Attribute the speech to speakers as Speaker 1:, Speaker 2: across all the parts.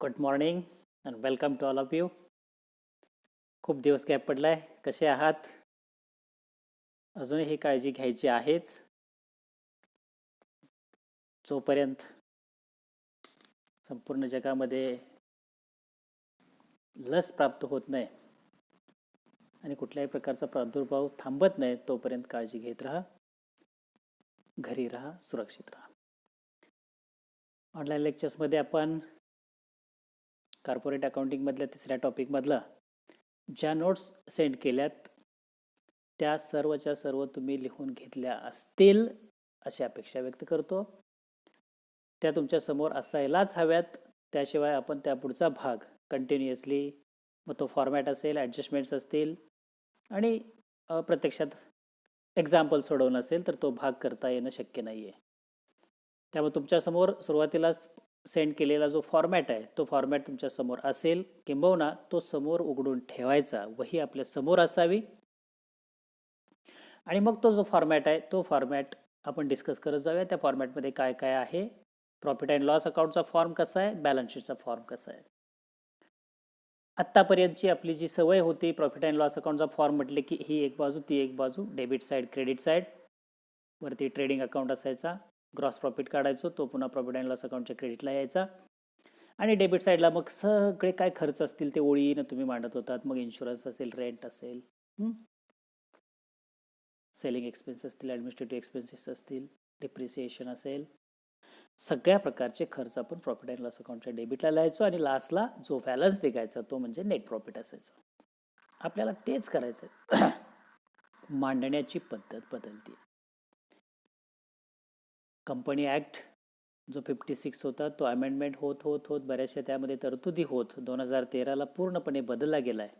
Speaker 1: Good morning and welcome to all of you. खूप दिवस gap पडलाय. कसे आहात? अजूनही काळजी घ्यायची आहेच. जोपर्यंत संपूर्ण जगामध्ये लस प्राप्त होत नाही आणि कुठल्याही प्रकारचा प्रादुर्भाव थांबत नाही तोपर्यंत काळजी घेत राहा, घरी राहा, सुरक्षित राहा. ऑनलाईन लेक्चर्समध्ये आपण कॉर्पोरेट अकाउंटिंगमधल्या तिसऱ्या टॉपिकमधलं ज्या नोट्स सेंड केल्यात त्या सर्वच्या सर्व तुम्ही लिहून घेतल्या असतील अशी अपेक्षा व्यक्त करतो. त्या तुमच्यासमोर असायलाच हव्यात, त्याशिवाय आपण त्या पुढचा भाग कंटिन्युअसली, मग तो फॉर्मॅट असेल, ॲडजस्टमेंट्स असतील आणि प्रत्यक्षात एक्झाम्पल सोडवणं असेल तर तो भाग करता येणं शक्य नाही आहे. त्यामुळे तुमच्यासमोर सुरुवातीलाच सेंड केलेला जो फॉर्मॅट आहे तो फॉर्मॅट तुमच्यासमोर असेल, किंबहुना तो समोर उघडून ठेवायचा, वही आपल्या समोर असावी आणि मग तो जो फॉर्मॅट आहे तो फॉर्मॅट आपण डिस्कस करत जाऊया. त्या फॉर्मॅटमध्ये काय काय आहे, प्रॉफिट अँड लॉस अकाउंटचा फॉर्म कसा आहे, बॅलन्स शीटचा फॉर्म कसा आहे. आत्तापर्यंतची आपली जी सवय होती, प्रॉफिट अँड लॉस अकाउंटचा फॉर्म म्हटले की ही एक बाजू ती एक बाजू, डेबिट साईड क्रेडिट साईड, वरती ट्रेडिंग अकाउंट असायचा, ग्रॉस प्रॉफिट काढायचो, तो पुन्हा प्रॉफिट अँड लॉस अकाउंटच्या क्रेडिटला यायचा आणि डेबिट साईडला मग सगळे काय खर्च असतील ते ओळीनं तुम्ही मांडत होतात. मग इन्शुरन्स असेल, रेंट असेल, सेलिंग एक्सपेन्स असतील, ॲडमिनिस्ट्रेटिव्ह एक्सपेन्सेस असतील, डिप्रिसिएशन असेल, सगळ्या प्रकारचे खर्च आपण प्रॉफिट अँड लॉस अकाउंटच्या डेबिटला लिहायचो आणि लास्टला जो बॅलन्स निघायचा तो म्हणजे नेट प्रॉफिट असायचं. आपल्याला तेच करायचं आहे. मांडण्याची पद्धत बदलते. कंपनी ॲक्ट जो 56 होता तो अमेंडमेंट होत होत होत बऱ्याचशा त्यामध्ये तरतुदी होत 2013ला पूर्णपणे बदलला गेला आहे.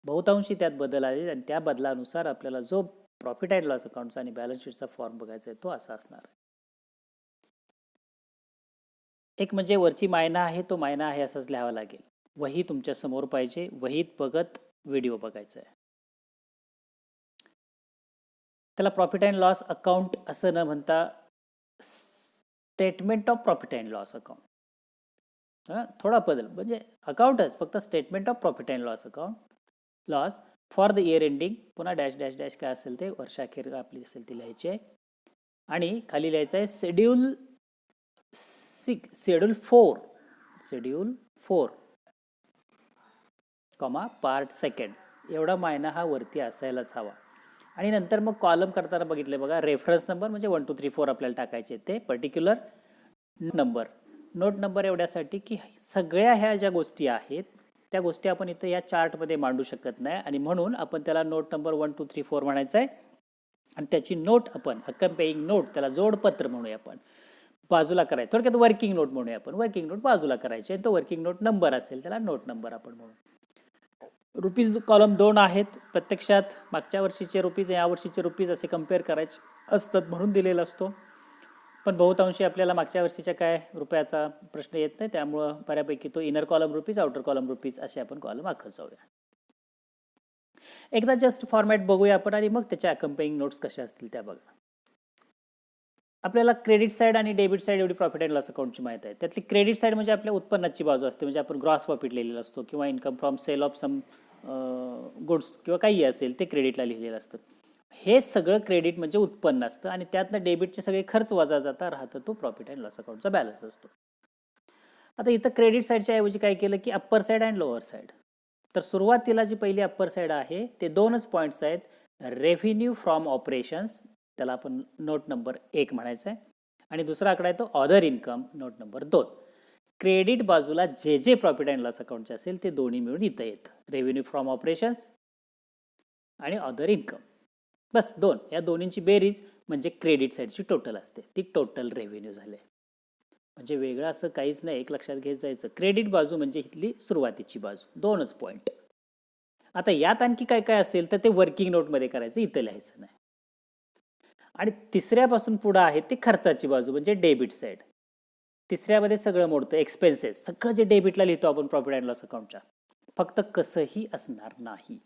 Speaker 1: बहुतांशी त्यात बदल आले आणि त्या बदलानुसार आपल्याला जो प्रॉफिट अँड लॉस अकाउंटचा आणि बॅलन्स शीटचा फॉर्म बघायचा आहे तो असा असणार आहे. एक म्हणजे वरची मायना आहे तो मायना आहे असंच लिहावा लागेल. वही तुमच्या समोर पाहिजे, वहीत बघत व्हिडिओ बघायचा आहे. त्याला प्रॉफिट अँड लॉस अकाउंट असं न म्हणता statement of profit and loss account, थोडा बदल म्हणजे अकाउंटच, फक्त statement of profit and loss account, loss for the year ending, पुन्हा डॅश डॅश डॅश काय असेल ते वर्षाखेर आपली असेल ती लिहायची आहे आणि खाली लिहायचं आहे शेड्यूल 4 कॉमा पार्ट सेकंड. एवढा मायना हा वरती असायलाच हवा. आणि नंतर मग कॉलम करताना बघितले बघा, रेफरन्स नंबर म्हणजे 1 2 3 4 आपल्याला टाकायचे, ते पर्टिक्युलर नंबर, नोट नंबर एवढ्यासाठी की सगळ्या ह्या ज्या गोष्टी आहेत त्या गोष्टी आपण इथं या चार्टमध्ये मांडू शकत नाही आणि म्हणून आपण त्याला नोट नंबर 1 2 3 4 म्हणायचं आहे आणि त्याची नोट आपण अकम्पेइंग नोट, त्याला जोडपत्र म्हणूया आपण, बाजूला करायचं. थोडक्यात वर्किंग नोट म्हणूया आपण, वर्किंग नोट बाजूला करायची आणि तो वर्किंग नोट नंबर असेल त्याला नोट नंबर आपण म्हणू. रुपीज कॉलम 2 आहेत. प्रत्यक्षात मागच्या वर्षीचे रुपीज या वर्षीचे रुपीज असे कम्पेअर करायचे असतात म्हणून दिलेला असतो, पण बहुतांशी आपल्याला मागच्या वर्षीच्या काय रुपयाचा प्रश्न येत नाही, त्यामुळं बऱ्यापैकी तो inner column rupees, outer column rupees असे आपण कॉलम आखत जाऊया. एकदा जस्ट फॉर्मॅट बघूया आपण आणि मग त्याच्या अकम्पेइंग नोट्स कशा असतील त्या बघा. आपल्याला क्रेडिट साईड आणि डेबिट साईड एवढी प्रॉफिट अँड लॉस अकाउंटची माहिती आहे. त्यातली क्रेडिट साईड म्हणजे आपल्या उत्पन्नाची बाजू असते, म्हणजे आपण ग्रॉस प्रॉफिट लिहिलेला असतो किंवा income from sale of some goods किंवा काही असेल ते क्रेडिटला लिहिलेलं असतं. हे सगळं क्रेडिट म्हणजे उत्पन्न असतं आणि त्यातनं डेबिटचे सगळे खर्च वजा जाता राहतं, तो प्रॉफिट अँड लॉस अकाउंटचा बॅलन्स असतो. आता इथं क्रेडिट साईडच्या ऐवजी काय केलं की upper side and lower side. तर सुरुवातीला जी पहिली अप्पर साईड आहे ते दोनच पॉईंट्स आहेत, रेव्हेन्यू फ्रॉम ऑपरेशन्स, त्याला आपण नोट नंबर 1 म्हणायचं आहे, आणि दुसरा आकडा आहे तो other income, note number 2. Credit बाजूला जे जे प्रॉफिट अँड लॉस अकाउंटचे असेल ते दोन्ही मिळून इथं येतं, रेव्हेन्यू फ्रॉम ऑपरेशन्स आणि अदर इन्कम. बस दोन, या दोन्हींची बेरीज म्हणजे क्रेडिट साईडची टोटल असते, ती टोटल रेव्हेन्यू झाले. म्हणजे वेगळं असं काहीच नाही, एक लक्षात घेत जायचं. क्रेडिट बाजू म्हणजे इथली सुरुवातीची बाजू, दोनच पॉईंट. आता यात आणखी काय काय असेल तर ते वर्किंग नोटमध्ये करायचं, इथं लिहायचं नाही. आणि तिसऱ्यापासून पुढं आहे ते खर्चाची बाजू म्हणजे डेबिट साईड. तिसऱ्यामध्ये सगळं मोडतं, एक्सपेन्सेस सगळं जे डेबिटला लिहितो आपण प्रॉफिट अँड लॉस अकाउंटच्या, फक्त कसंही असणार नाही.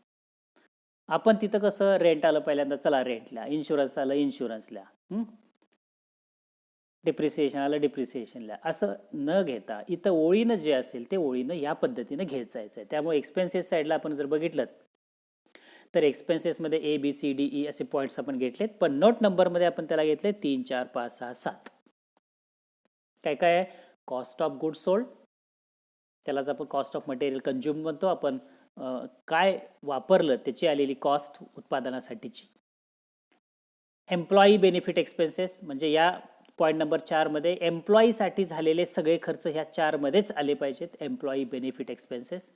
Speaker 1: आपण तिथं कसं रेंट आलं पहिल्यांदा, चला रेंटला, इन्शुरन्स आलं इन्शुरन्सला, डिप्रिसिएशनला डिप्रिसिएशनला असं न घेता इथं ओळीनं जे असेल ते ओळीनं या पद्धतीनं घेत जायचं आहे. त्यामुळे एक्सपेन्सेस साईडला आपण जर बघितलं तर एक्सपेन्सेसमध्ये A B C D E असे पॉईंट्स आपण घेतलेत, पण नोट नंबरमध्ये आपण त्याला घेतले 3 4 5 6 7. काय काय आहे? कॉस्ट ऑफ गुड सोल्ड, त्यालाच आपण कॉस्ट ऑफ मटेरियल कन्झ्युम म्हणतो. आपण काय वापरलं त्याची आलेली कॉस्ट उत्पादनासाठीची. एम्प्लॉई बेनिफिट एक्सपेन्सेस म्हणजे या पॉईंट नंबर 4 मध्ये एम्प्लॉईसाठी झालेले सगळे खर्च ह्या 4 मध्येच आले पाहिजेत. Employee benefit expenses.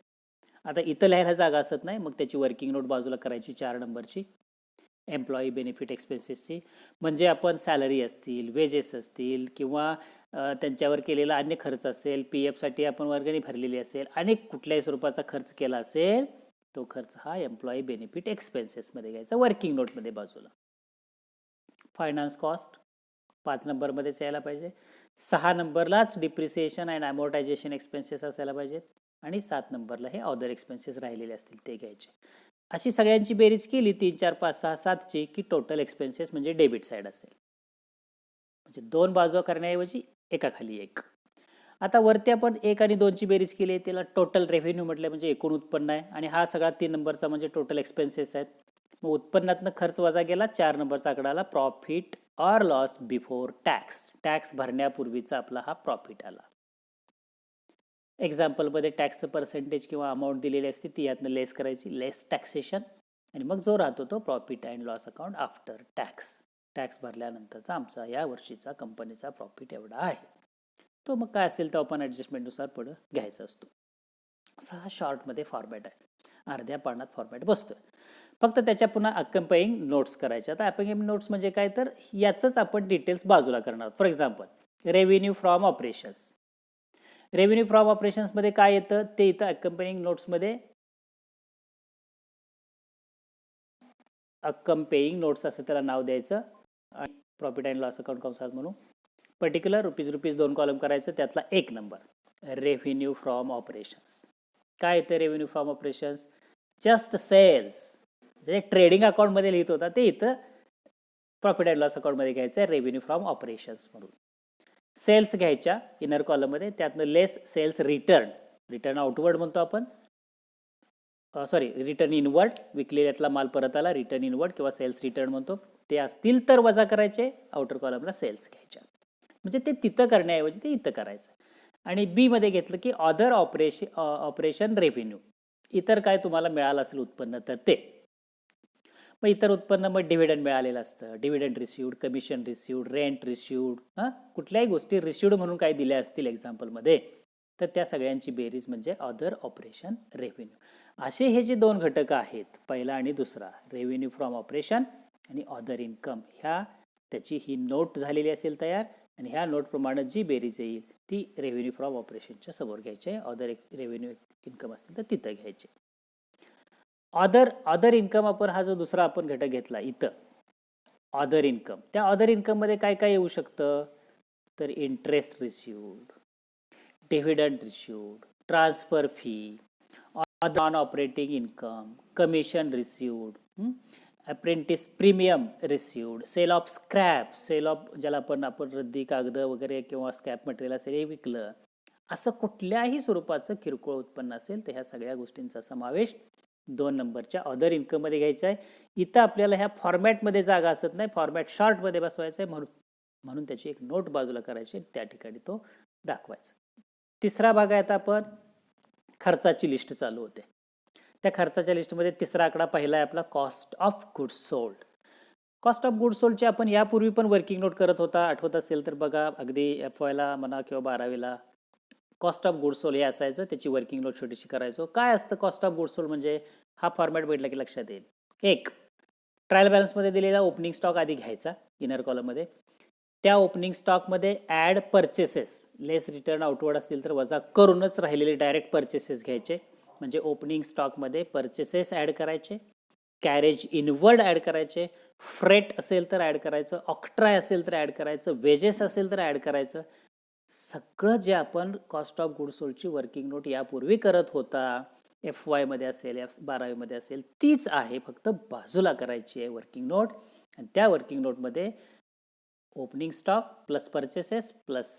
Speaker 1: आता इथं लिहायला जागा असत नाही, मग त्याची वर्किंग नोट बाजूला करायची 4 नंबरची एम्प्लॉई बेनिफिट एक्सपेन्सेसची. म्हणजे आपण सॅलरी असतील, वेजेस असतील किंवा त्यांच्यावर केलेला अन्य खर्च असेल, पी एफसाठी आपण वर्गणी भरलेली असेल आणि कुठल्याही स्वरूपाचा खर्च केला असेल तो खर्च हा एम्प्लॉई बेनिफिट एक्सपेन्सेसमध्ये घ्यायचा वर्किंग नोटमध्ये बाजूला. फायनान्स कॉस्ट 5 नंबरमध्येच यायला पाहिजे. 6 नंबरलाच डिप्रिसिएशन अँड अमोर्टायझेशन एक्सपेन्सेस असायला पाहिजेत आणि 7 नंबरला हे अदर एक्सपेन्सेस राहिलेले असतील ते घ्यायचे. अशी सगळ्यांची बेरीज केली 3 4 5 6 7ची की टोटल एक्सपेन्सेस म्हणजे डेबिट साईड असेल. म्हणजे 2 बाजू करण्याऐवजी एकाखाली एक. आता वरती आपण 1 आणि 2ची बेरीज केली, त्याला टोटल रेव्हेन्यू म्हटलं म्हणजे एकूण उत्पन्न आहे आणि हा सगळा 3 नंबरचा म्हणजे टोटल एक्सपेन्सेस आहेत. मग उत्पन्नातनं खर्च वजा गेला, 4 नंबरचा आकडा आला profit or loss before tax. Tax भरण्यापूर्वीचा आपला हा प्रॉफिट आला. एक्झाम्पलमध्ये टॅक्सचं पर्सेंटेज किंवा अमाऊंट दिलेली असते ती यातनं लेस करायची, लेस टॅक्सेशन, आणि मग जो राहतो तो profit and loss account after tax. Tax भरल्यानंतरचा आमचा या वर्षीचा कंपनीचा प्रॉफिट एवढा आहे. तो मग काय असेल तो आपण ॲडजस्टमेंटनुसार पुढं घ्यायचा असतो. असा हा शॉर्टमध्ये फॉर्मॅट आहे. अर्ध्या पानात फॉर्मॅट बसतो. फक्त त्याच्या पुन्हा अकंपेइंग नोट्स करायच्या. आता अकंपेइंग नोट्स म्हणजे काय, तर याचंच आपण डिटेल्स बाजूला करणार. For example revenue from operations. Revenue from ऑपरेशन्समध्ये काय येतं ते इथं अकंपेइंग नोट्समध्ये अकंपेइंग नोट्स असं त्याला नाव द्यायचं आणि प्रॉफिट अँड लॉस अकाउंट कंसात म्हणून पर्टिक्युलर रुपीज 2 कॉलम करायचं. त्यातला 1 नंबर रेव्हेन्यू फ्रॉम ऑपरेशन्स. काय येतं revenue from operations? Just sales. जे ट्रेडिंग अकाउंटमध्ये लिहित होता ते इथं प्रॉफिट अँड लॉस अकाउंटमध्ये घ्यायचं आहे रेव्हेन्यू फ्रॉम ऑपरेशन्स म्हणून. सेल्स घ्यायच्या इनर कॉलममध्ये, त्यातनं लेस सेल्स रिटर्न. रिटर्न आउटवर्ड म्हणतो आपण, सॉरी रिटर्न इनवर्ड, विकलेल्यातला माल परत आला रिटर्न इनवर्ड किंवा सेल्स रिटर्न म्हणतो, ते असतील तर वजा करायचे, आउटर कॉलमला सेल्स घ्यायच्या. म्हणजे ते तिथं करण्याऐवजी ते इथं करायचं. आणि बी मध्ये घेतलं की अदर ऑपरेशन रेव्हेन्यू. इतर काय तुम्हाला मिळालं असेल उत्पन्न तर ते. मग इतर उत्पन्न मग डिव्हिडंड मिळालेलं असतं, dividend received, commission received, rent received, कुठल्याही गोष्टी रिसिव्ड म्हणून काय दिल्या असतील एक्झाम्पलमध्ये तर त्या सगळ्यांची बेरीज म्हणजे अदर ऑपरेशन रेव्हेन्यू. असे हे जे 2 घटक आहेत, पहिला आणि दुसरा, रेव्हेन्यू फ्रॉम ऑपरेशन आणि अदर इन्कम, ह्या त्याची ही नोट झालेली असेल तयार आणि ह्या नोटप्रमाणे जी बेरीज येईल ती रेव्हेन्यू फ्रॉम ऑपरेशनच्या समोर घ्यायची आहे. अदर रेव्हेन्यू इन्कम असतील तर तिथं घ्यायचे. अदर इन्कम आपण हा जो दुसरा आपण घटक घेतला इथं अदर इन्कम, त्या अदर इन्कममध्ये काय काय येऊ शकतं तर interest received, dividend received, transfer fee, non operating income, commission received, apprentice premium received, sale of scrap, sale of ज्याला आपण रद्दी कागद वगैरे किंवा स्क्रॅप मटेरियल असेल हे विकलं, असं कुठल्याही स्वरूपाचं किरकोळ उत्पन्न असेल तर ह्या सगळ्या गोष्टींचा समावेश 2 नंबरच्या अदर इन्कममध्ये घ्यायचा आहे. इथं आपल्याला ह्या फॉर्मॅटमध्ये जागा असत नाही, फॉर्मॅट शॉर्टमध्ये बसवायचं आहे, म्हणून त्याची एक नोट बाजूला करायची, त्या ठिकाणी तो दाखवायचा. तिसरा भाग आहे आता आपण खर्चाची लिस्ट चालू होते. त्या खर्चाच्या लिस्टमध्ये तिसरा आकडा पहिला आहे आपला cost of goods sold. Cost of goods सोल्डची आपण यापूर्वी पण वर्किंग नोट करत होता, आठवत असेल तर बघा, अगदी FYला म्हणा किंवा 12वीला कॉस्ट ऑफ गुड्स सोल्ड हे असायचं, त्याची वर्किंग नोट छोटीशी करायचो. काय असतं कॉस्ट ऑफ गुड्स सोल्ड म्हणजे? हा फॉर्मॅट भेटला की लक्षात येईल. 1 ट्रायल बॅलन्समध्ये दिलेला ओपनिंग स्टॉक आधी घ्यायचा इनर कॉलममध्ये, त्या ओपनिंग स्टॉकमध्ये ॲड परचेसेस, लेस रिटर्न आउटवर्ड असतील तर वजा करूनच राहिलेले डायरेक्ट परचेसेस घ्यायचे. म्हणजे ओपनिंग स्टॉकमध्ये परचेसेस ॲड करायचे, कॅरेज इनवर्ड ॲड करायचे, फ्रेट असेल तर ॲड करायचं, ऑक्ट्राय असेल तर ॲड करायचं, वेजेस असेल तर ॲड करायचं. सगळं जे आपण कॉस्ट ऑफ गुड्स सोल्डची वर्किंग नोट यापूर्वी करत होता, FYमध्ये असेल, 12वीमध्ये असेल, तीच आहे, फक्त बाजूला करायची आहे वर्किंग नोट. आणि त्या वर्किंग नोटमध्ये opening stock plus purchases plus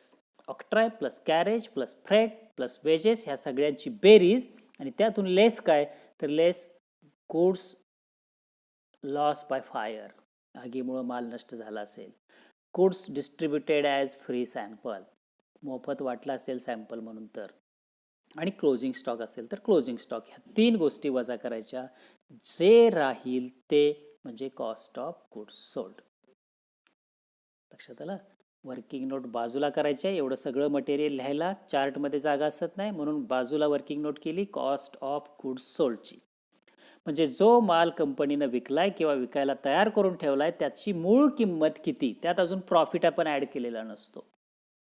Speaker 1: octroi plus carriage plus freight plus wedges ह्या सगळ्यांची बेरीज आणि त्यातून लेस काय तर लेस गुड्स लॉस बाय फायर, आगीमुळं माल नष्ट झाला असेल, goods distributed as free sample, मोफत वाटला असेल सॅम्पल म्हणून तर, आणि क्लोजिंग स्टॉक असेल तर क्लोजिंग स्टॉक, ह्या 3 गोष्टी वजा करायच्या. जे राहील ते म्हणजे कॉस्ट ऑफ गुड्स सोल्ड. लक्षात आलं? वर्किंग नोट बाजूला करायची आहे. एवढं सगळं मटेरियल लिहायला चार्टमध्ये जागा असत नाही, म्हणून बाजूला वर्किंग नोट केली कॉस्ट ऑफ गुड्स सोल्डची. म्हणजे जो माल कंपनीनं विकलाय किंवा विकायला तयार करून ठेवलाय त्याची मूळ किंमत किती, त्यात अजून प्रॉफिट आपण ॲड केलेला नसतो.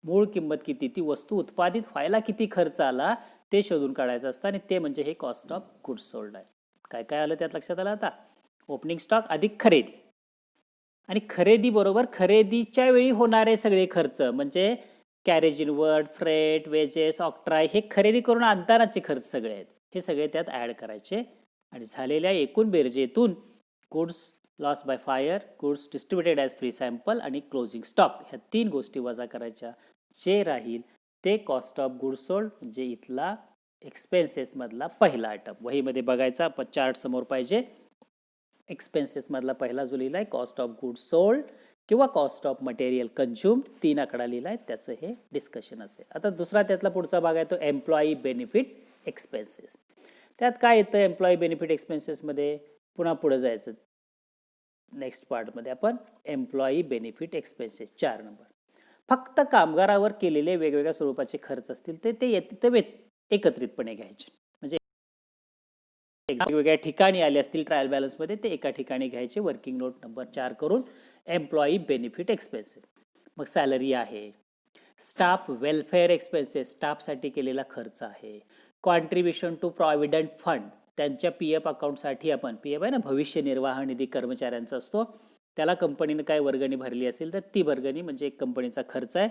Speaker 1: मूळ किंमत किती, ती वस्तू उत्पादित व्हायला किती खर्च आला ते शोधून काढायचं असतं आणि ते म्हणजे हे कॉस्ट ऑफ गुड्स सोल्ड आहे. काय काय आलं त्यात लक्षात आलं आता? ओपनिंग स्टॉक अधिक खरेदी, आणि खरेदी बरोबर खरेदीच्या वेळी होणारे सगळे खर्च म्हणजे carriage inward, freight, wedges, octroi, हे खरेदी करून आणतानाचे खर्च सगळे आहेत, हे सगळे त्यात ॲड करायचे. आणि झालेल्या एकूण बेरजेतून goods loss by fire, goods distributed as free sample आणि क्लोजिंग स्टॉक ह्या 3 गोष्टी वजा करायच्या. जे राहील ते कॉस्ट ऑफ गुड्स सोल्ड म्हणजे इथला एक्सपेन्सेसमधला पहिला आयटम. वहीमध्ये बघायचा, पण चार्ट समोर पाहिजे. एक्सपेन्सेसमधला पहिला जो लिहिला आहे कॉस्ट ऑफ गुड्स सोल्ड किंवा कॉस्ट ऑफ मटेरियल कन्झ्युम्ड, 3 आकडा लिहिला आहे, त्याचं हे डिस्कशन असेल. आता दुसरा त्यातला पुढचा भाग आहे तो एम्प्लॉई बेनिफिट एक्सपेन्सेस. त्यात काय येतं एम्प्लॉई बेनिफिट एक्सपेन्सेसमध्ये, पुन्हा पुढे जायचं नेक्स्ट पार्टमध्ये आपण एम्प्लॉई बेनिफिट एक्सपेन्सेस 4 नंबर. फक्त कामगारावर केलेले वेगवेगळ्या स्वरूपाचे खर्च असतील ते एकत्रितपणे घ्यायचे. म्हणजे वेगवेगळ्या ठिकाणी आले असतील ट्रायल बॅलन्समध्ये ते एका ठिकाणी घ्यायचे. वर्किंग नोट नंबर 4 करून एम्प्लॉई बेनिफिट एक्सपेन्सेस. मग सॅलरी आहे, स्टाफ वेलफेअर एक्सपेन्सेस, स्टाफसाठी केलेला खर्च आहे, कॉन्ट्रीब्युशन टू प्रॉव्हिडंट फंड, त्यांच्या PF अकाउंटसाठी आपण, PF आहे ना भविष्य निर्वाह निधी कर्मचाऱ्यांचा असतो, त्याला कंपनीनं काय वर्गणी भरली असेल तर ती वर्गणी म्हणजे एक कंपनीचा खर्च आहे.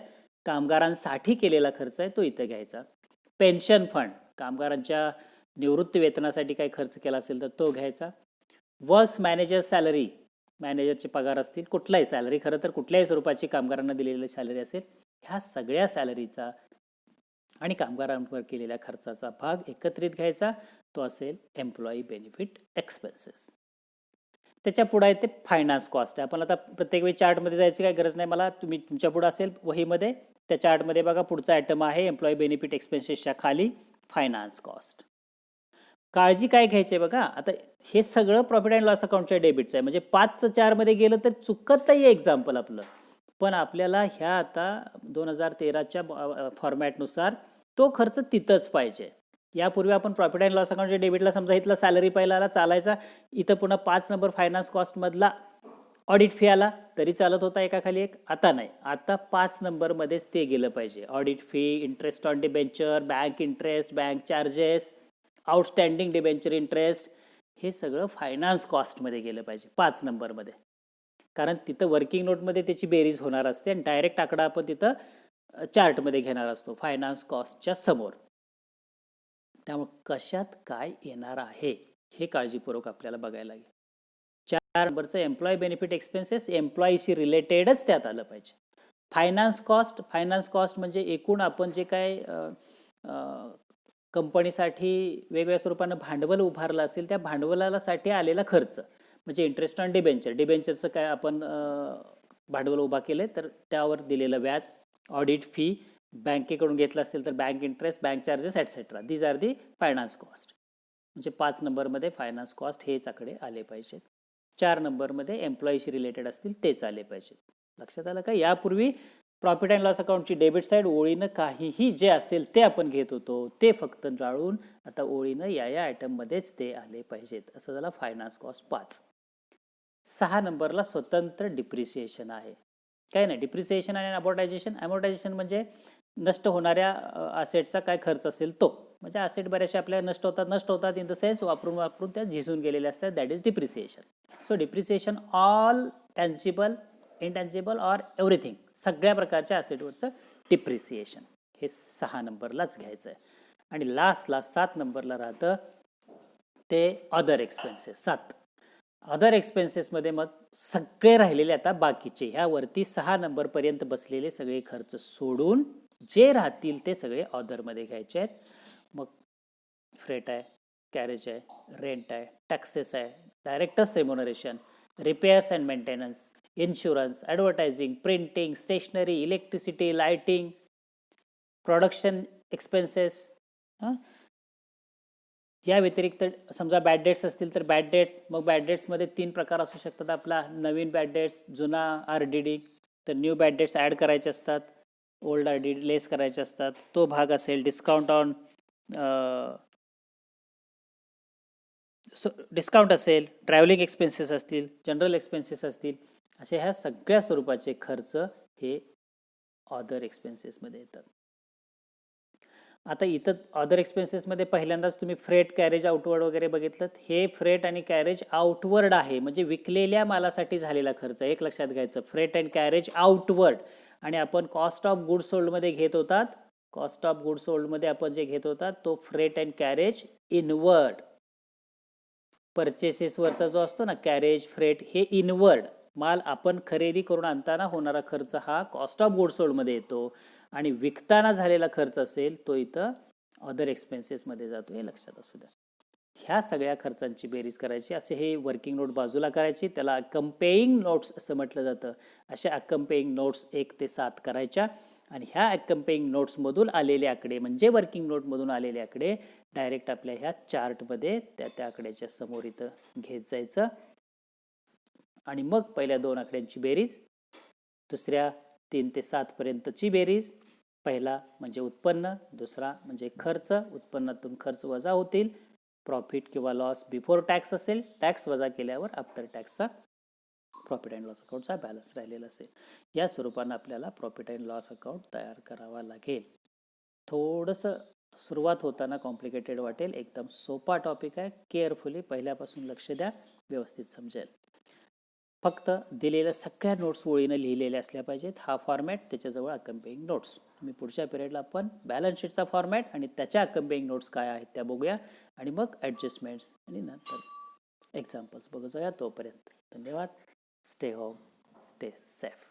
Speaker 1: कामगारांसाठी केलेला खर्च आहे तो इथं घ्यायचा. पेन्शन फंड, कामगारांच्या निवृत्ती वेतनासाठी काही खर्च केला असेल तर तो घ्यायचा. वर्क्स मॅनेजर सॅलरी, मॅनेजरचे पगार असतील, कुठलाही सॅलरी, खरं तर कुठल्याही स्वरूपाची कामगारांना दिलेली सॅलरी असेल, ह्या सगळ्या सॅलरीचा आणि कामगारांवर केलेल्या खर्चाचा भाग एकत्रित घ्यायचा, तो असेल एम्प्लॉई बेनिफिट एक्सपेन्सेस. त्याच्या पुढे आहे ते फायनान्स कॉस्ट आहे. आपण आता प्रत्येक वेळी चार्टमध्ये जायची काही गरज नाही मला, तुम्ही तुमच्या पुढे असेल वहीमध्ये, त्या चार्टमध्ये बघा पुढचा आयटम आहे एम्प्लॉई बेनिफिट एक्सपेन्सेसच्या खाली फायनान्स कॉस्ट. काळजी काय घ्यायची आहे बघा, आता हे सगळं प्रॉफिट अँड लॉस अकाउंटच्या डेबिटचं आहे, म्हणजे 5-4 मध्ये गेलं तर चुकतही एक्झाम्पल आपलं, पण आपल्याला ह्या आता 2013च्या फॉर्मॅटनुसार तो खर्च तिथंच पाहिजे. यापूर्वी आपण प्रॉफिट अँड लॉस अकाउंटच्या डेबिटला समजा इथला सॅलरी पहिला चालायचा, इथं पुन्हा 5 नंबर फायनान्स कॉस्टमधला ऑडिट फी आला तरी चालत होता एकाखाली एक. आता नाही, आता 5 नंबरमध्येच ते गेलं पाहिजे. Audit fee, interest on debenture, bank interest, bank charges, outstanding debenture interest, हे सगळं फायनान्स कॉस्टमध्ये गेलं पाहिजे 5 नंबरमध्ये, कारण तिथं वर्किंग नोटमध्ये त्याची बेरीज होणार असते आणि डायरेक्ट आकडा आपण तिथं चार्टमध्ये घेणार असतो फायनान्स कॉस्टच्या समोर. त्यामुळे कशात काय येणार आहे हे काळजीपूर्वक आपल्याला बघायला लागेल. 4 नंबरचं एम्प्लॉई बेनिफिट एक्सपेन्सेस एम्प्लॉईशी रिलेटेडच त्यात आलं पाहिजे. फायनान्स कॉस्ट म्हणजे एकूण आपण जे काय कंपनीसाठी वेगवेगळ्या स्वरूपानं भांडवल उभारलं असेल त्या भांडवलासाठी आलेला खर्च, म्हणजे इंटरेस्ट ऑन डिबेंचरचं काय आपण भांडवल उभा केले तर त्यावर दिलेलं व्याज, ऑडिट फी, बँकेकडून घेतलं असेल तर bank interest, bank charges ॲटसेट्रा, these are the finance cost. म्हणजे 5 नंबरमध्ये फायनान्स कॉस्ट हेच आकडे आले पाहिजेत. 4 नंबरमध्ये एम्प्लॉईशी रिलेटेड असतील तेच आले पाहिजेत. लक्षात आलं का? यापूर्वी प्रॉफिट अँड लॉस अकाउंटची डेबिट साईड ओळीनं काहीही जे असेल ते आपण घेत होतो, ते फक्त टाळून आता ओळीनं या आयटममध्येच ते आले पाहिजेत. असं झालं फायनान्स कॉस्ट 5. 6 नंबरला स्वतंत्र डिप्रिसिएशन आहे. काय नाही, डिप्रिसिएशन आणि अमोर्टायझेशन म्हणजे नष्ट होणाऱ्या असेटचा काय खर्च असेल तो, म्हणजे असेट बऱ्याचशा आपल्या नष्ट होतात इन द सेन्स वापरून त्या झिजून गेलेले असतात, that is depreciation. So depreciation all tangible, intangible or everything, सगळ्या प्रकारच्या असेटवरचं डिप्रिसिएशन हे 6 नंबरलाच घ्यायचं आहे. आणि लास्टला 7 नंबरला राहतं ते अदर एक्सपेन्सेस. 7 अदर एक्सपेन्सेसमध्ये मग सगळे राहिलेले आता बाकीचे ह्यावरती 6 नंबरपर्यंत बसलेले सगळे खर्च सोडून जे राहतील ते सगळे ऑदरमध्ये घ्यायचे आहेत. मग फ्रेट आहे, कॅरेज आहे, रेंट आहे, टॅक्सेस आहे, directors remuneration, repairs and maintenance, insurance, advertising, printing, stationery, electricity, lighting, production expenses. या व्यतिरिक्त समजा बॅड डेट्स असतील तर बॅड डेट्स. मग बॅड डेट्समध्ये 3 प्रकार असू शकतात आपला. नवीन बॅड डेट्स, जुना RDD. तर न्यू बॅड डेट्स ॲड करायचे असतात, ओल्ड RDD लेस करायचे असतात. तो भाग असेल. डिस्काउंट ऑन डिस्काउंट असेल, ट्रॅव्हलिंग एक्सपेन्सेस असतील, जनरल एक्सपेन्सेस असतील. असे ह्या सगळ्या स्वरूपाचे खर्च हे अदर एक्सपेन्सेसमध्ये येतात. आता इथं अदर एक्सपेन्सेसमध्ये पहिल्यांदाच तुम्ही फ्रेट, कॅरेज आउटवर्ड वगैरे बघितलं. हे फ्रेट आणि कॅरेज आउटवर्ड आहे, म्हणजे विकलेल्या मालासाठी झालेला खर्च. एक लक्षात घ्यायचं, फ्रेट अँड कॅरेज आउटवर्ड. आणि आपण कॉस्ट ऑफ गुड सोल्डमध्ये घेत होतात. कॉस्ट ऑफ गुड सोल्डमध्ये आपण जे घेत होतात तो फ्रेट अँड कॅरेज इनवर्ड. परचेसेसवरचा जो असतो ना कॅरेज, फ्रेट, हे इनवर्ड. माल आपण खरेदी करून आणताना होणारा खर्च हा कॉस्ट ऑफ गुड सोल्डमध्ये येतो, आणि विकताना झालेला खर्च असेल तो इथं अदर एक्सपेन्सेसमध्ये जातो. हे लक्षात असू द्या. ह्या सगळ्या खर्चांची बेरीज करायची. असे हे वर्किंग नोट बाजूला करायची. त्याला अकम्पेइंग नोट्स असं म्हटलं जातं. अशा अकम्पेइंग नोट्स 1 ते 7 करायच्या. आणि ह्या अकम्पेइंग नोट्समधून आलेले आकडे म्हणजे वर्किंग नोटमधून आलेले आकडे डायरेक्ट आपल्या ह्या चार्टमध्ये त्या आकड्याच्या समोर इथं घेत जायचं. आणि मग पहिल्या 2 आकड्यांची बेरीज, दुसऱ्या 3 ते 7 पर्यंतची बेरीज. पहिला म्हणजे उत्पन्न, दुसरा म्हणजे खर्च. उत्पन्नातून खर्च वजा होतील. प्रॉफिट किंवा लॉस बिफोर टॅक्स असेल, टॅक्स वजा केल्यावर आफ्टर टॅक्सचा प्रॉफिट अँड लॉस अकाउंटचा बॅलन्स राहिलेला असेल. या स्वरूपानं आपल्याला प्रॉफिट अँड लॉस अकाउंट तयार करावा लागेल. थोडंसं सुरुवात होताना कॉम्प्लिकेटेड वाटेल, एकदम सोपा टॉपिक आहे. केअरफुली पहिल्यापासून लक्ष द्या, व्यवस्थित समजेल. फक्त दिलेल्या सगळ्या नोट्स ओळीनं लिहिलेल्या असल्या पाहिजेत. हा फॉर्मॅट, त्याच्याजवळ अकम्पेइंग नोट्स. तुम्ही पुढच्या पिरियडला आपण बॅलन्स शीटचा फॉर्मॅट आणि त्याच्या अकम्पेइंग नोट्स काय आहेत त्या बघूया, आणि मग ॲडजस्टमेंट्स आणि नंतर एक्झाम्पल्स बघू जाऊया. तोपर्यंत धन्यवाद. Stay home, stay safe.